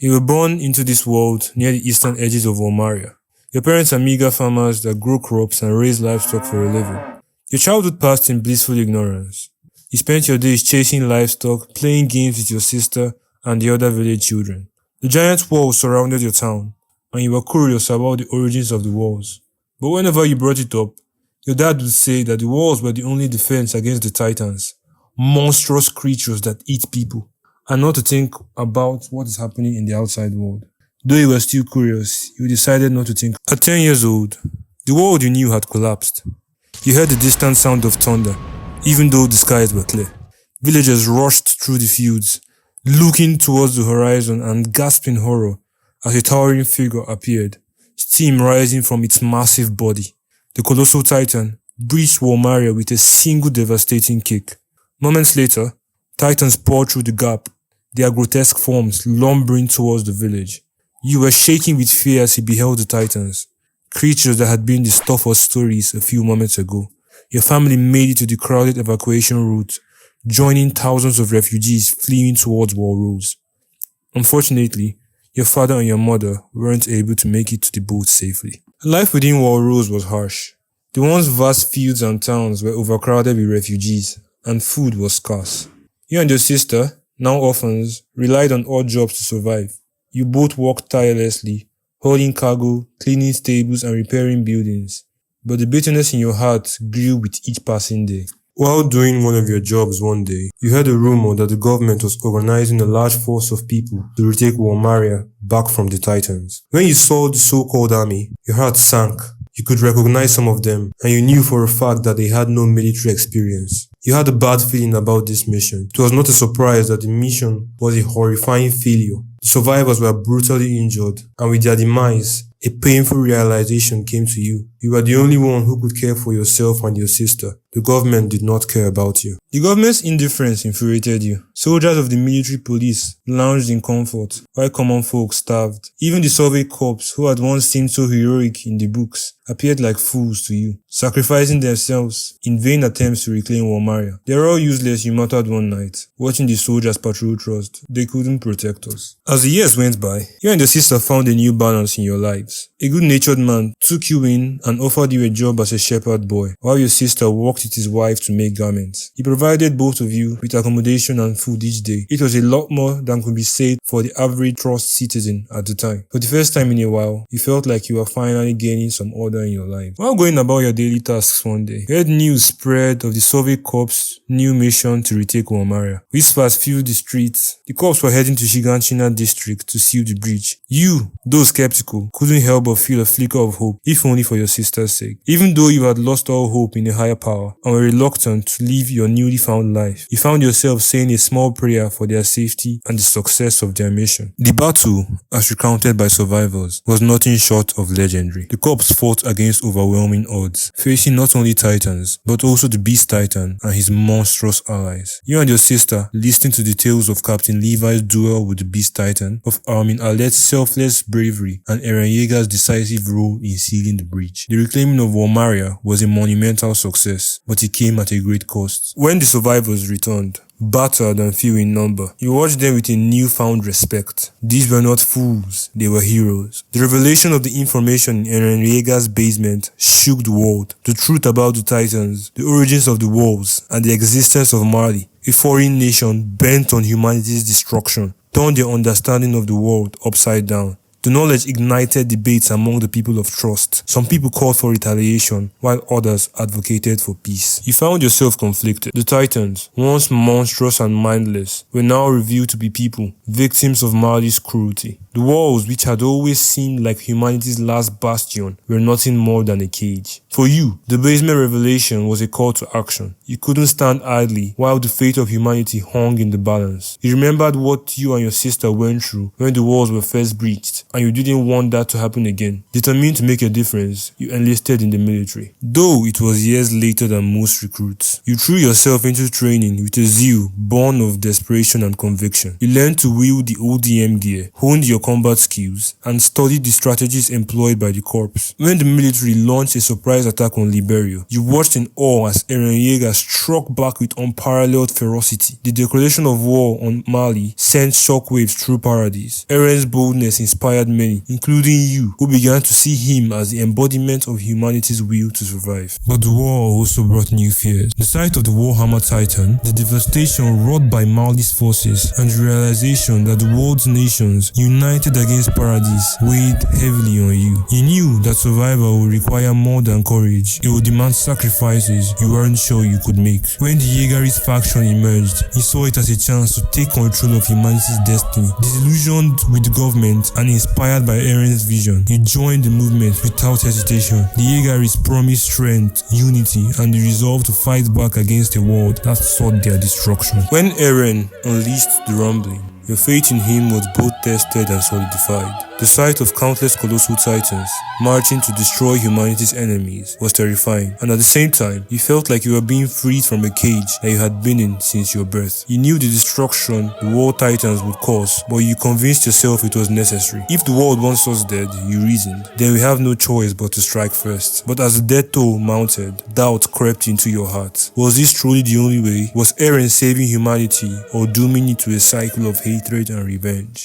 You were born into this world near the eastern edges of Walmaria. Your parents are meager farmers that grow crops and raise livestock for a living. Your childhood passed in blissful ignorance. You spent your days chasing livestock, playing games with your sister and the other village children. The giant walls surrounded your town, and you were curious about the origins of the walls. But whenever you brought it up, your dad would say that the walls were the only defense against the titans, monstrous creatures that eat people, and not to think about what is happening in the outside world. Though you were still curious, you decided not to think. At 10 years old, the world you knew had collapsed. You heard the distant sound of thunder, even though the skies were clear. Villagers rushed through the fields, looking towards the horizon and gasping horror as a towering figure appeared, steam rising from its massive body. The colossal titan breached Walmaria with a single devastating kick. Moments later, titans poured through the gap, their grotesque forms lumbering towards the village. You were shaking with fear as you beheld the titans, creatures that had been the stuff of stories a few moments ago. Your family made it to the crowded evacuation route, joining thousands of refugees fleeing towards Walrose. Unfortunately, your father and your mother weren't able to make it to the boat safely. Life within Walrose was harsh. The once vast fields and towns were overcrowded with refugees, and food was scarce. You and your sister, now orphans, relied on odd jobs to survive. You both worked tirelessly, hauling cargo, cleaning stables, and repairing buildings. But the bitterness in your heart grew with each passing day. While doing one of your jobs one day, you heard a rumor that the government was organizing a large force of people to retake Walmaria back from the Titans. When you saw the so-called army, your heart sank. You could recognize some of them, and you knew for a fact that they had no military experience. You had a bad feeling about this mission. It was not a surprise that the mission was a horrifying failure. The survivors were brutally injured, and with their demise, a painful realization came to you. You were the only one who could care for yourself and your sister. The government did not care about you. The government's indifference infuriated you. Soldiers of the military police lounged in comfort, while common folk starved. Even the survey corps, who had once seemed so heroic in the books, appeared like fools to you, sacrificing themselves in vain attempts to reclaim Walmaria. They were all useless, you muttered one night, watching the soldiers patrol trust. They couldn't protect us. As the years went by, you and your sister found a new balance in your lives. A good-natured man took you in and offered you a job as a shepherd boy, while your sister worked with his wife to make garments. He provided both of you with accommodation and food each day. It was a lot more than could be said for the average trust citizen at the time. For the first time in a while, you felt like you were finally gaining some order in your life. While going about your daily tasks one day, you heard news spread of the Survey Corps' new mission to retake Walmaria. Whispers filled the streets. The corps were heading to Shiganshina district to seal the breach. You, though skeptical, couldn't help but feel a flicker of hope, if only for your sister's sake. Even though you had lost all hope in a higher power and were reluctant to live your newly found life, you found yourself saying a small prayer for their safety and the success of their mission. The battle, as recounted by survivors, was nothing short of legendary. The corps fought against overwhelming odds, facing not only titans, but also the Beast Titan and his monstrous allies. You and your sister listened to the tales of Captain Levi's duel with the Beast Titan, of Armin Alet's selfless bravery, and Eren Yeager's decisive role in sealing the breach. The reclaiming of Walmaria was a monumental success, but it came at a great cost. When the survivors returned, battered and few in number, you watched them with a newfound respect. These were not fools, they were heroes. The revelation of the information in Eren Yeager's basement shook the world. The truth about the Titans, the origins of the wolves, and the existence of Mali, a foreign nation bent on humanity's destruction, turned their understanding of the world upside down. The knowledge ignited debates among the people of trust. Some people called for retaliation, while others advocated for peace. You found yourself conflicted. The Titans, once monstrous and mindless, were now revealed to be people, victims of Mali's cruelty. The walls, which had always seemed like humanity's last bastion, were nothing more than a cage. For you, the basement revelation was a call to action. You couldn't stand idly while the fate of humanity hung in the balance. You remembered what you and your sister went through when the walls were first breached, and you didn't want that to happen again. Determined to make a difference, you enlisted in the military. Though it was years later than most recruits, you threw yourself into training with a zeal born of desperation and conviction. You learned to wield the ODM gear, honed your combat skills, and studied the strategies employed by the corps. When the military launched a surprise attack on Liberia, you watched in awe as Eren Yeager struck back with unparalleled ferocity. The declaration of war on Mali sent shockwaves through Paradise. Eren's boldness inspired many, including you, who began to see him as the embodiment of humanity's will to survive. But the war also brought new fears. The sight of the Warhammer Titan, the devastation wrought by Mali's forces, and the realization that the world's nations united against Paradise weighed heavily on you. You knew that survival would require more than courage. It would demand sacrifices you weren't sure you could make. When the Yeagerist faction emerged, you saw it as a chance to take control of humanity's destiny. Disillusioned with the government and inspired by Eren's vision, you joined the movement without hesitation. The Yeagerists promised strength, unity, and the resolve to fight back against a world that sought their destruction. When Eren unleashed the rumbling, your faith in him was both tested and solidified. The sight of countless colossal titans marching to destroy humanity's enemies was terrifying, and at the same time, you felt like you were being freed from a cage that you had been in since your birth. You knew the destruction the war titans would cause, but you convinced yourself it was necessary. If the world wants us dead, you reasoned, then we have no choice but to strike first. But as the death toll mounted, doubt crept into your heart. Was this truly the only way? Was Eren saving humanity or dooming it to a cycle of hatred and revenge?